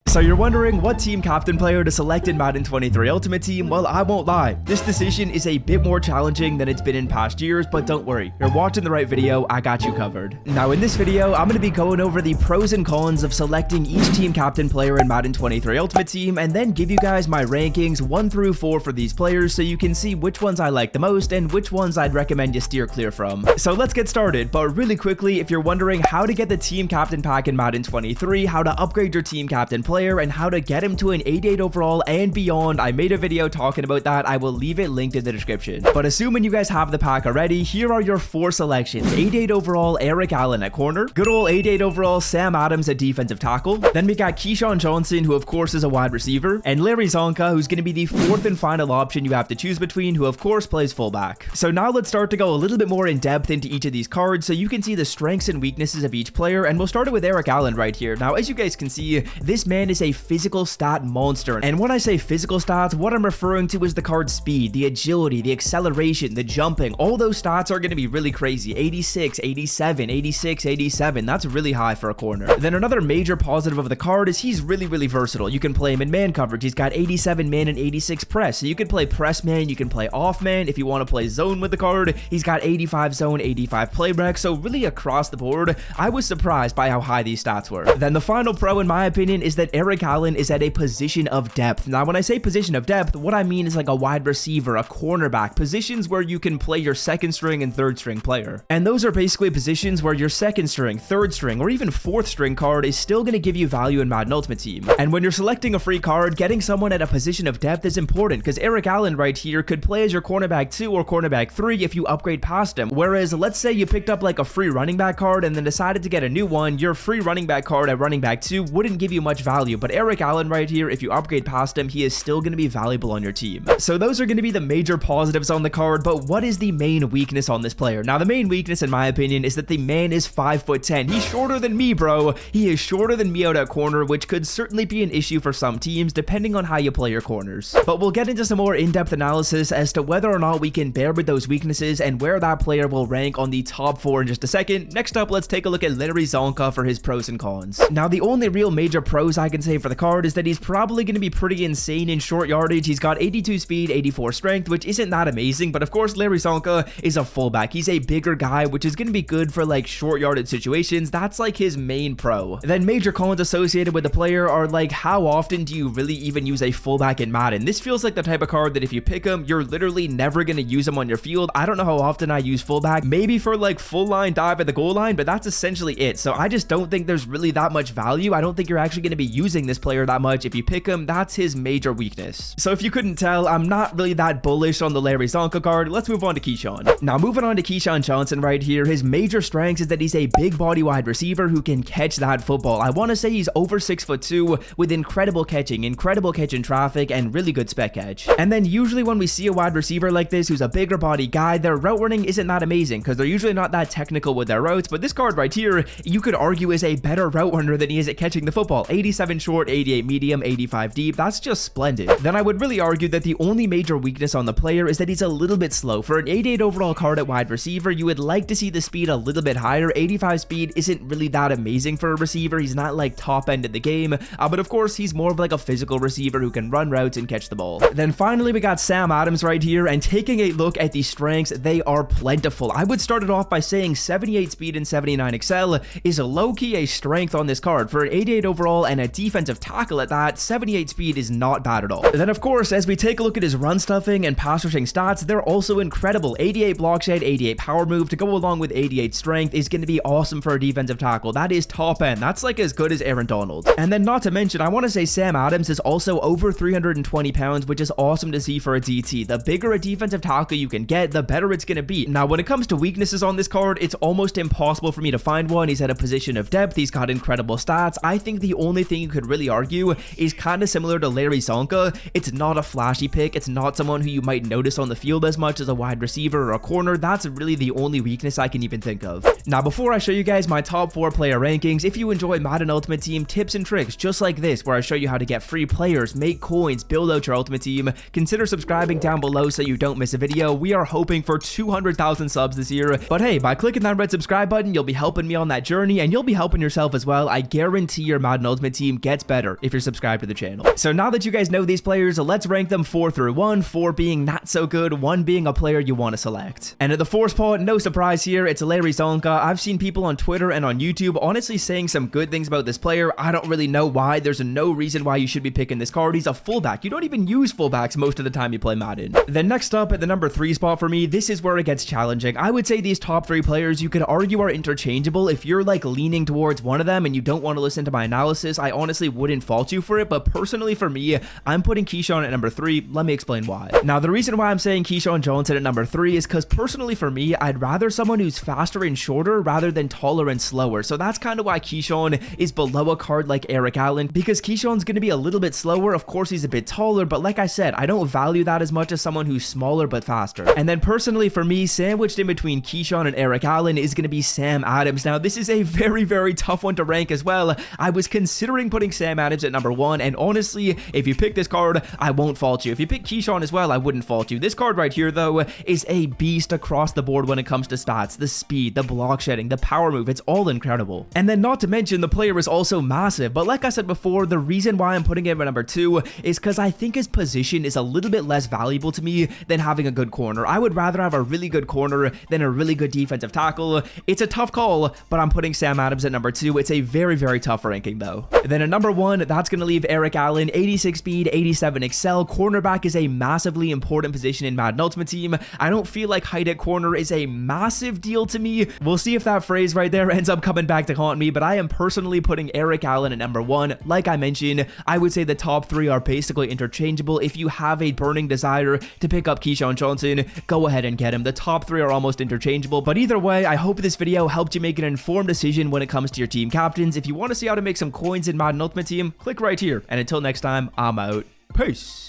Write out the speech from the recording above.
So you're wondering what team captain player to select in Madden 23 Ultimate Team? Well, I won't lie, this decision is a bit more challenging than it's been in past years, but don't worry, you're watching the right video, I got you covered. Now in this video, I'm going to be going over the pros and cons of selecting each team captain player in Madden 23 Ultimate Team, and then give you guys my rankings 1 through 4 for these players so you can see which ones I like the most and which ones I'd recommend you steer clear from. So let's get started, but really quickly, if you're wondering how to get the team captain pack in Madden 23, how to upgrade your team captain player, and how to get him to an 88 overall and beyond, I made a video talking about that. I will leave it linked in the description. But assuming you guys have the pack already, here are your 4 selections. 88 overall Eric Allen at corner, good old 88 overall Sam Adams at defensive tackle, then we got Keyshawn Johnson, who of course is a wide receiver, and Larry Csonka, who's going to be the 4th and final option you have to choose between, who of course plays fullback. So now let's start to go a little bit more in depth into each of these cards so you can see the strengths and weaknesses of each player, and we'll start it with Eric Allen right here. Now as you guys can see, this man is a physical stat monster, and when I say physical stats, what I'm referring to is the card's speed, the agility, the acceleration, the jumping. All those stats are going to be really crazy. 86, 87, 86, 87, that's really high for a corner. Then another major positive of the card is he's really versatile. You can play him in man coverage. He's got 87 man and 86 press, so you can play press man, you can play off man. If you want to play zone with the card, he's got 85 zone, 85 playback, so really across the board, I was surprised by how high these stats were. Then the final pro in my opinion is that Eric Allen is at a position of depth. Now when I say position of depth, what I mean is like a wide receiver, a cornerback, positions where you can play your second string and third string player. And those are basically positions where your second string, third string, or even fourth string card is still going to give you value in Madden Ultimate Team. And when you're selecting a free card, getting someone at a position of depth is important, because Eric Allen right here could play as your cornerback 2 or cornerback 3 if you upgrade past him. Whereas let's say you picked up like a free running back card and then decided to get a new one, your free running back card at running back 2 wouldn't give you much value, but Eric Allen right here, if you upgrade past him, he is still going to be valuable on your team. So those are going to be the major positives on the card, but what is the main weakness on this player? Now the main weakness in my opinion is that the man is 5'10". He's shorter than me, bro. He is shorter than me out at corner, which could certainly be an issue for some teams depending on how you play your corners. But we'll get into some more in-depth analysis as to whether or not we can bear with those weaknesses and where that player will rank on the top 4 in just a second. Next up, let's take a look at Larry Csonka for his pros and cons. Now the only real major pros I can say for the card is that he's probably going to be pretty insane in short yardage. He's got 82 speed, 84 strength, which isn't that amazing, but of course Larry Csonka is a fullback. He's a bigger guy, which is going to be good for like short yardage situations. That's like his main pro. Then major cons associated with the player are like, how often do you really even use a fullback in Madden? This feels like the type of card that if you pick him, you're literally never going to use him on your field. I don't know how often I use fullback, maybe for like full line dive at the goal line, but that's essentially it. So I just don't think there's really that much value. I don't think you're actually going to be using this player that much if you pick him. That's his major weakness. So if you couldn't tell, I'm not really that bullish on the Larry Csonka card. Let's move on to Keyshawn. Now moving on to Keyshawn Johnson right here, his major strengths is that he's a big body wide receiver who can catch that football. I want to say he's over 6'2" with incredible catch in traffic, and really good spec catch. And then usually when we see a wide receiver like this who's a bigger body guy, their route running isn't that amazing because they're usually not that technical with their routes, but this card right here, you could argue is a better route runner than he is at catching the football. 87 short, 88 medium, 85 deep, that's just splendid. Then I would really argue that the only major weakness on the player is that he's a little bit slow. For an 88 overall card at wide receiver, you would like to see the speed a little bit higher. 85 speed isn't really that amazing for a receiver. He's not like top end of the game, but of course he's more of like a physical receiver who can run routes and catch the ball. Then finally we got Sam Adams right here, and taking a look at the strengths, they are plentiful. I would start it off by saying 78 speed and 79 excel is low-key a strength on this card. For an 88 overall and a defensive tackle at that, 78 speed is not bad at all. Then of course, as we take a look at his run stuffing and pass rushing stats, they're also incredible. 88 block shed, 88 power move to go along with 88 strength is going to be awesome for a defensive tackle. That is top end. That's like as good as Aaron Donald. And then not to mention, I want to say Sam Adams is also over 320 pounds, which is awesome to see for a DT. The bigger a defensive tackle you can get, the better it's going to be. Now when it comes to weaknesses on this card, it's almost impossible for me to find one. He's at a position of depth, he's got incredible stats. I think the only thing you could really argue is kind of similar to Larry Csonka. It's not a flashy pick. It's not someone who you might notice on the field as much as a wide receiver or a corner. That's really the only weakness I can even think of. Now before I show you guys my top 4 player rankings, if you enjoy Madden Ultimate Team tips and tricks just like this, where I show you how to get free players, make coins, build out your Ultimate Team, consider subscribing down below so you don't miss a video. We are hoping for 200,000 subs this year, but hey, by clicking that red subscribe button, you'll be helping me on that journey, and you'll be helping yourself as well. I guarantee your Madden Ultimate Team gets better if you're subscribed to the channel. So now that you guys know these players, let's rank them 4 through 1, 4 being not so good, 1 being a player you want to select. And at the 4th spot, no surprise here, it's Csonka. I've seen people on Twitter and on YouTube honestly saying some good things about this player. I don't really know why. There's no reason why you should be picking this card. He's a fullback. You don't even use fullbacks most of the time you play Madden. Then next up at the number 3 spot for me, this is where it gets challenging. I would say these top 3 players you could argue are interchangeable. If you're like leaning towards one of them and you don't want to listen to my analysis, I honestly wouldn't fault you for it. But personally for me, I'm putting Keyshawn at number 3. Let me explain why. Now, the reason why I'm saying Keyshawn Johnson at number 3 is because personally for me, I'd rather someone who's faster and shorter rather than taller and slower. So that's kind of why Keyshawn is below a card like Eric Allen, because Keyshawn's going to be a little bit slower. Of course, he's a bit taller, but like I said, I don't value that as much as someone who's smaller but faster. And then personally for me, sandwiched in between Keyshawn and Eric Allen is going to be Sam Adams. Now, this is a very, very tough one to rank as well. I was considering putting Sam Adams at number 1, and honestly, if you pick this card, I won't fault you. If you pick Keyshawn as well, I wouldn't fault you. This card right here, though, is a beast across the board when it comes to stats. The speed, the block shedding, the power move, it's all incredible. And then not to mention, the player is also massive. But like I said before, the reason why I'm putting him at number 2 is because I think his position is a little bit less valuable to me than having a good corner. I would rather have a really good corner than a really good defensive tackle. It's a tough call, but I'm putting Sam Adams at number 2. It's a very, very tough ranking though. Then at number 1, that's going to leave Eric Allen, 86 speed, 87 excel. Cornerback is a massively important position in Madden Ultimate Team. I don't feel like height at corner is a massive deal to me. We'll see if that phrase right there ends up coming back to haunt me, but I am personally putting Eric Allen at number 1. Like I mentioned, I would say the top 3 are basically interchangeable. If you have a burning desire to pick up Keyshawn Johnson, go ahead and get him. The top 3 are almost interchangeable, but either way, I hope this video helped you make an informed decision when it comes to your team captains. If you want to see how to make some coins in Madden Ultimate Team, click right here. And until next time, I'm out. Peace.